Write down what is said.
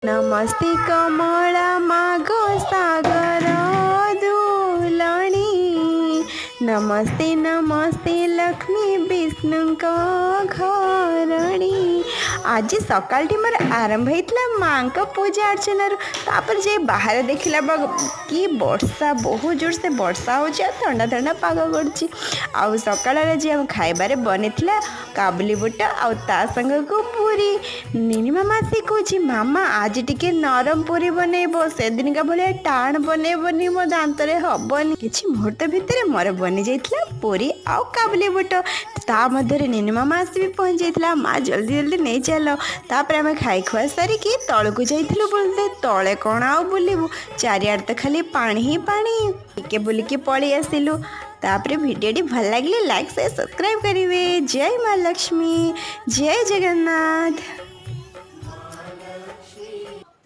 नमस्ते कमला माग सागर दुलणी। नमस्ते नमस्ते लक्ष्मी विष्णु घरणी। आज सकाल मोर आरंभ होता माँ का पूजा अर्चना तापर जे बाहर देखला कि वर्षा बहुत जोर से वर्षा हो ठंडा ठंडा पाग कर सकाल हम खाइबार बनी काबुली बुट आ संग को पूरी। नीनी मामा से कहे मामा आज टिके नरम पूरी बनइब से दिन का भाया टाण बनइबनी मो दांत हबनी। किछि मुहूर्त भितर मोर बनी जाइथिला पूरी आ काबुली बुट। ता मध्य नीनी मामा आसी भी पहुँच जाइथिला। माँ जल्दी जल्दी नहीं चल। तापर आम खाई खुआ सारिकी तलू जाइथिलु बोलते तले कौन आउ बुलिबु चारिआड तो खाली पानी ही पानी। टिके बुलिकी पळी आसिलु। तापर वीडियोटी भल लगे लाइक से सब्सक्राइब करेंगे। जय माँ लक्ष्मी, जय जगन्नाथ।